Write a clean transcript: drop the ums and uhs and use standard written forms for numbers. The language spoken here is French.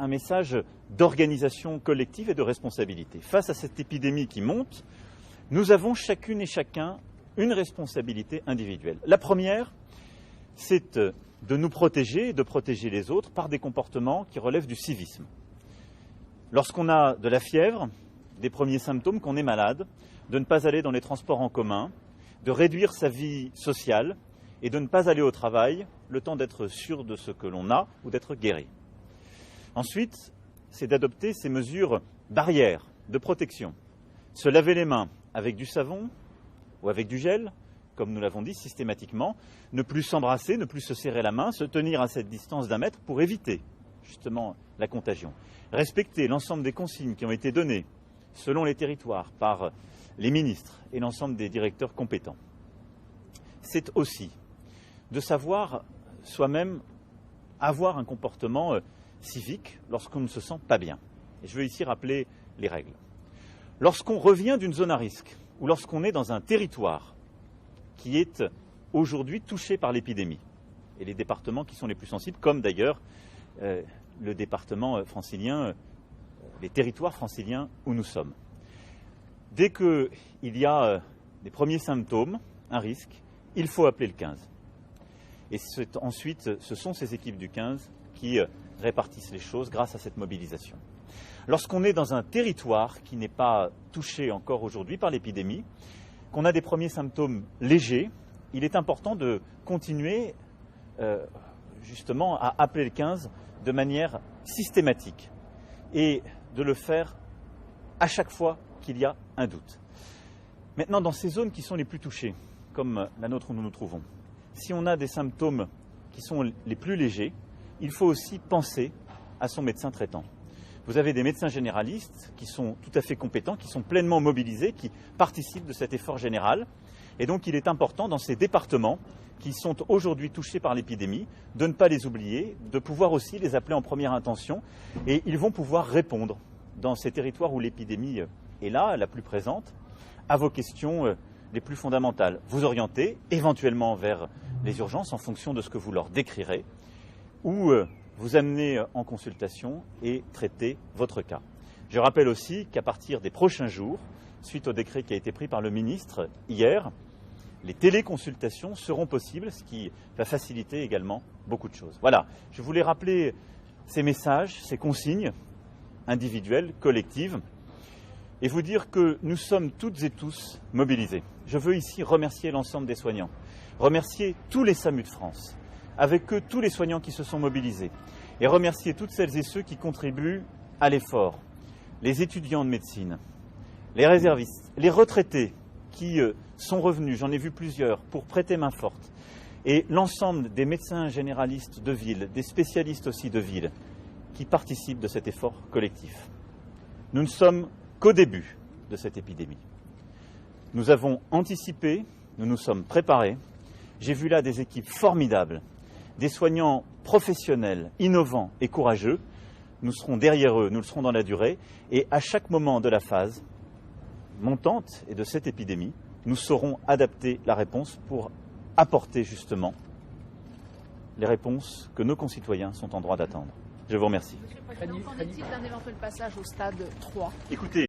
un message d'organisation collective et de responsabilité. Face à cette épidémie qui monte, nous avons chacune et chacun une responsabilité individuelle. La première, c'est de nous protéger et de protéger les autres par des comportements qui relèvent du civisme. Lorsqu'on a de la fièvre, des premiers symptômes qu'on est malade, de ne pas aller dans les transports en commun, de réduire sa vie sociale et de ne pas aller au travail le temps d'être sûr de ce que l'on a ou d'être guéri. Ensuite, c'est d'adopter ces mesures barrières de protection. Se laver les mains avec du savon ou avec du gel, comme nous l'avons dit systématiquement, ne plus s'embrasser, ne plus se serrer la main, se tenir à cette distance d'1 mètre pour éviter justement la contagion. Respecter l'ensemble des consignes qui ont été données selon les territoires par les ministres et l'ensemble des directeurs compétents. C'est aussi de savoir soi-même avoir un comportement civique lorsqu'on ne se sent pas bien. Et je veux ici rappeler les règles. Lorsqu'on revient d'une zone à risque ou lorsqu'on est dans un territoire qui est aujourd'hui touché par l'épidémie, et les départements qui sont les plus sensibles, comme d'ailleurs le département francilien, les territoires franciliens où nous sommes. Dès qu'il y a des premiers symptômes, un risque, il faut appeler le 15. Et ensuite, ce sont ces équipes du 15 qui répartissent les choses grâce à cette mobilisation. Lorsqu'on est dans un territoire qui n'est pas touché encore aujourd'hui par l'épidémie, qu'on a des premiers symptômes légers, il est important de continuer justement à appeler le 15 de manière systématique et de le faire à chaque fois qu'il y a un doute. Maintenant, dans ces zones qui sont les plus touchées, comme la nôtre où nous nous trouvons, si on a des symptômes qui sont les plus légers, il faut aussi penser à son médecin traitant. Vous avez des médecins généralistes qui sont tout à fait compétents, qui sont pleinement mobilisés, qui participent de cet effort général. Et donc il est important dans ces départements qui sont aujourd'hui touchés par l'épidémie de ne pas les oublier, de pouvoir aussi les appeler en première intention. Et ils vont pouvoir répondre dans ces territoires où l'épidémie est là, la plus présente, à vos questions les plus fondamentales. Vous orienter éventuellement vers les urgences en fonction de ce que vous leur décrirez, ou vous amener en consultation et traiter votre cas. Je rappelle aussi qu'à partir des prochains jours, suite au décret qui a été pris par le ministre hier, les téléconsultations seront possibles, ce qui va faciliter également beaucoup de choses. Voilà, je voulais rappeler ces messages, ces consignes individuelles, collectives, et vous dire que nous sommes toutes et tous mobilisés. Je veux ici remercier l'ensemble des soignants, remercier tous les SAMU de France, avec eux tous les soignants qui se sont mobilisés, et remercier toutes celles et ceux qui contribuent à l'effort, les étudiants de médecine, les réservistes, les retraités qui sont revenus, j'en ai vu plusieurs, pour prêter main forte, et l'ensemble des médecins généralistes de ville, des spécialistes aussi de ville, qui participent de cet effort collectif. Nous ne sommes qu'au début de cette épidémie. Nous avons anticipé, nous nous sommes préparés. J'ai vu là des équipes formidables, des soignants professionnels, innovants et courageux. Nous serons derrière eux, nous le serons dans la durée. Et à chaque moment de la phase montante et de cette épidémie, nous saurons adapter la réponse pour apporter justement les réponses que nos concitoyens sont en droit d'attendre. Je vous remercie. Monsieur le Président, qu'en est-il d'un éventuel passage au stade 3 ? Écoutez,